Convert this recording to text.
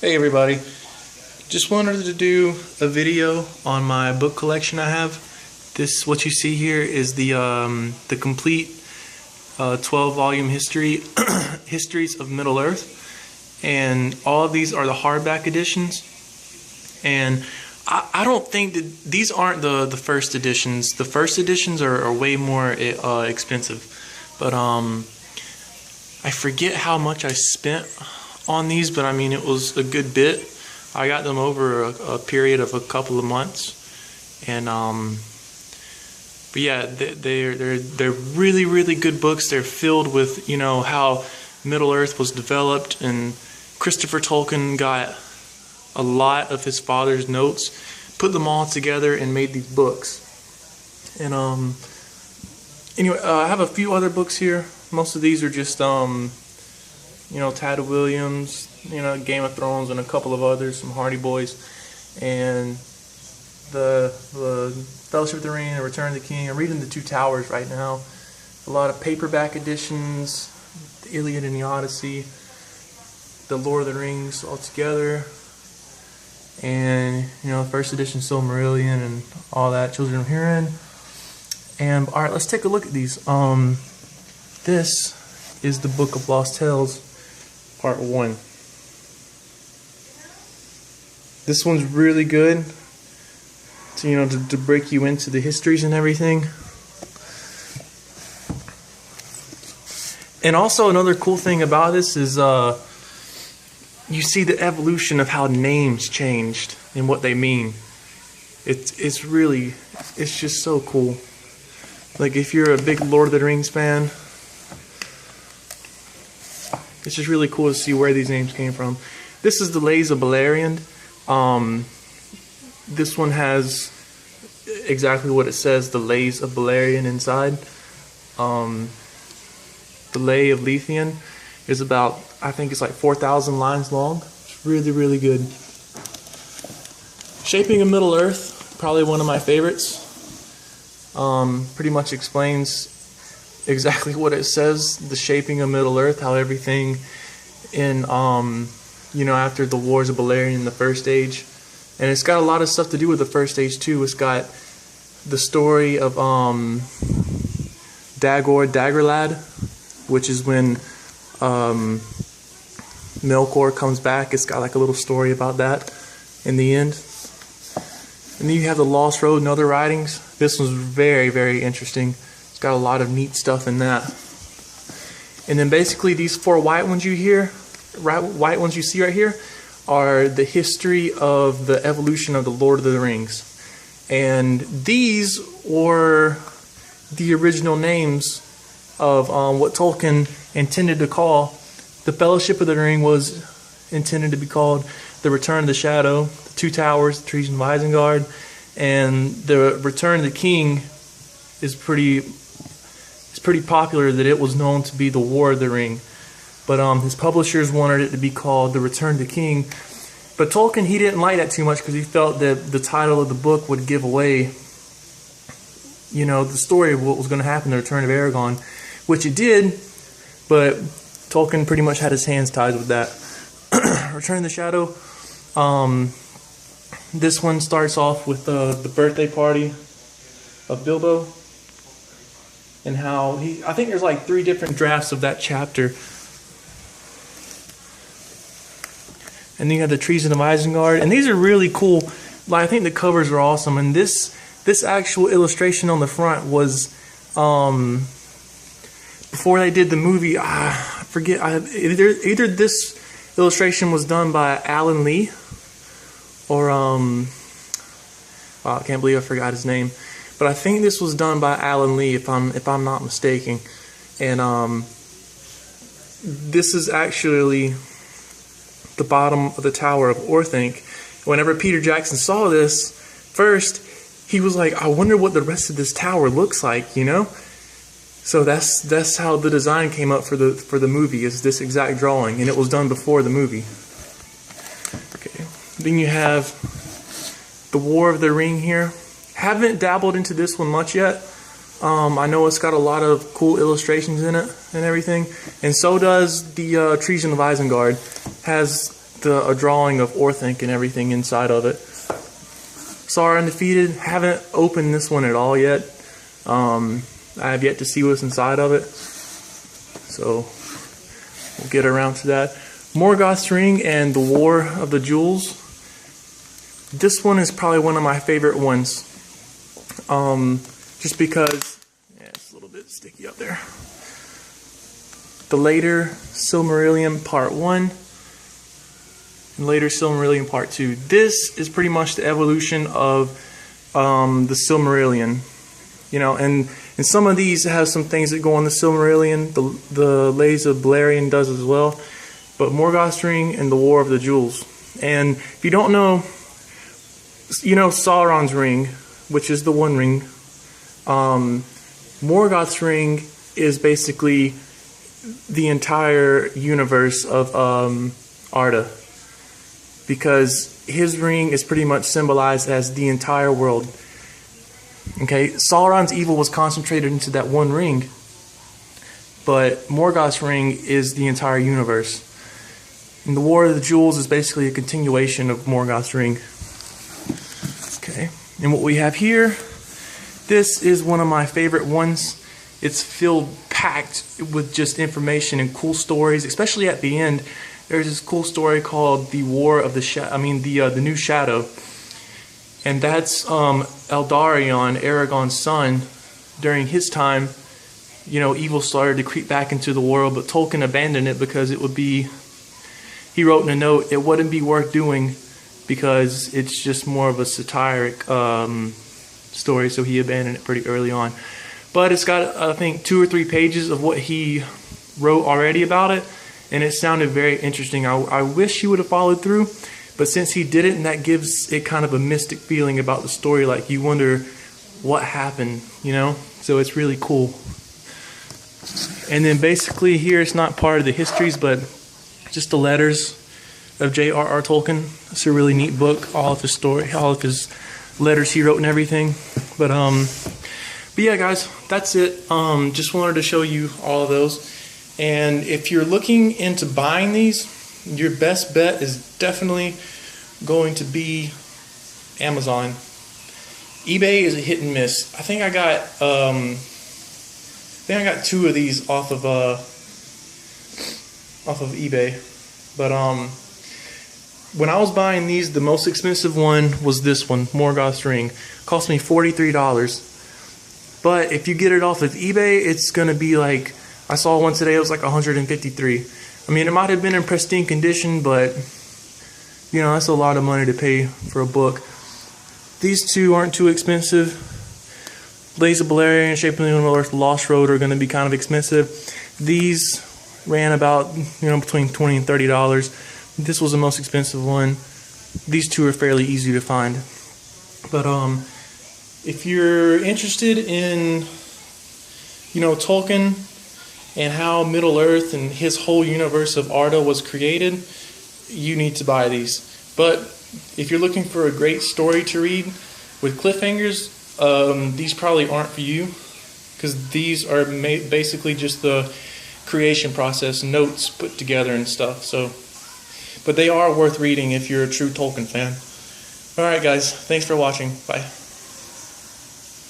Hey everybody, just wanted to do a video on my book collection I have. This, what you see here, is the complete 12-volume histories of Middle Earth, and all of these are the hardback editions. And I don't think that these aren't the first editions. The first editions are way more expensive, but I forget how much I spent on these, but I mean it was a good bit. I got them over a period of a couple of months, and but yeah, they're really good books. They're filled with, you know, how Middle Earth was developed, and Christopher Tolkien got a lot of his father's notes, put them all together, and made these books. And anyway, I have a few other books here. Most of these are just you know, Tad Williams, you know, Game of Thrones, and a couple of others, some Hardy Boys, and the Fellowship of the Ring and Return of the King. I'm reading The Two Towers right now. A lot of paperback editions, the Iliad and the Odyssey, the Lord of the Rings all together, and, you know, first edition Silmarillion and all that, Children of Hurin. And alright, let's take a look at these. This is the Book of Lost Tales, Part 1. This one's really good to, you know, to break you into the histories and everything. And also another cool thing about this is you see the evolution of how names changed and what they mean. It's just so cool. Like, if you're a big Lord of the Rings fan, it's just really cool to see where these names came from. This is the Lays of Beleriand. This one has exactly what it says, the Lays of Beleriand, inside. The Lay of Leithian is about, I think it's like 4,000 lines long. It's really good. Shaping of Middle Earth, probably one of my favorites. Pretty much explains exactly what it says, the shaping of Middle Earth, how everything in, you know, after the Wars of Beleriand in the First Age. And it's got a lot of stuff to do with the First Age too. It's got the story of Dagorlad, which is when Melkor comes back. It's got like a little story about that in the end. And then you have the Lost Road and other writings. This one's very interesting. It's got a lot of neat stuff in that. And then basically these four white ones you see right here are the history of the evolution of the Lord of the Rings. And these were the original names of what Tolkien intended to call. The Fellowship of the Ring was intended to be called The Return of the Shadow, The Two Towers, The Treason of Isengard, and The Return of the King is pretty popular, that it was known to be The War of the Ring. But his publishers wanted it to be called The Return of the King. But Tolkien, he didn't like that too much, because he felt that the title of the book would give away, you know, the story of what was going to happen, the Return of Aragorn, which it did, but Tolkien pretty much had his hands tied with that. Return of the Shadow. This one starts off with the birthday party of Bilbo, and how I think there's like 3 different drafts of that chapter. And then you have the Treason of Isengard, and these are really cool. Like, I think the covers are awesome, and this actual illustration on the front was before they did the movie. I forget. Either this illustration was done by Alan Lee, or wow, I can't believe I forgot his name. But I think this was done by Alan Lee, if I'm not mistaken. And this is actually the bottom of the Tower of Orthanc. Whenever Peter Jackson saw this first, he was like, I wonder what the rest of this tower looks like, you know? So that's how the design came up for the movie, is this exact drawing, and it was done before the movie. Okay. Then you have the War of the Ring here. Haven't dabbled into this one much yet. I know it's got a lot of cool illustrations in it and everything, and so does the Treason of Isengard. Has a drawing of Orthanc and everything inside of it. Sauron Undefeated, haven't opened this one at all yet. I have yet to see what's inside of it, so we'll get around to that. Morgoth's Ring and the War of the Jewels. This one is probably one of my favorite ones, just because it's a little bit sticky up there. The later Silmarillion Part 1 and later Silmarillion Part 2. This is pretty much the evolution of the Silmarillion. You know, and some of these have some things that go on the Silmarillion. The Lays of Beleriand does as well. But Morgoth's Ring and the War of the Jewels. And if you don't know, you know Sauron's Ring, which is the One Ring. Morgoth's Ring is basically the entire universe of Arda, because his ring is pretty much symbolized as the entire world. Okay, Sauron's evil was concentrated into that one ring, but Morgoth's Ring is the entire universe. And the War of the Jewels is basically a continuation of Morgoth's Ring. Okay, and what we have here, this is one of my favorite ones. It's packed with just information and cool stories, especially at the end. There's this cool story called the War of the New Shadow. And that's Eldarion, Aragorn's son. During his time, you know, evil started to creep back into the world, but Tolkien abandoned it because it would be, he wrote in a note, it wouldn't be worth doing because it's just more of a satiric story, so he abandoned it pretty early on. But it's got, I think, 2 or 3 pages of what he wrote already about it, and it sounded very interesting. I wish he would have followed through. But since he didn't, that gives it kind of a mystic feeling about the story, like you wonder what happened, you know? So it's really cool. And then basically here, it's not part of the histories, but just the letters of J.R.R. Tolkien. It's a really neat book, all of his story, all of his letters he wrote and everything. But yeah, guys, that's it. Just wanted to show you all of those. And if you're looking into buying these, your best bet is definitely going to be Amazon. eBay is a hit and miss. I think I got 2 of these off of eBay. But when I was buying these, the most expensive one was this one, Morgoth's Ring. Cost me $43. But if you get it off of eBay, it's gonna be like, I saw one today, it was like $153. I mean, it might have been in pristine condition, but, you know, that's a lot of money to pay for a book. These two aren't too expensive. Lays of Beleriand, Shaping of Middle-earth, Lost Road are going to be kind of expensive. These ran about, you know, between $20 and $30. This was the most expensive one. These two are fairly easy to find. But if you're interested in, you know, Tolkien and how Middle-earth and his whole universe of Arda was created, you need to buy these. But if you're looking for a great story to read with cliffhangers, these probably aren't for you, because these are basically just the creation process, notes put together and stuff. So, but they are worth reading if you're a true Tolkien fan. Alright guys, thanks for watching. Bye.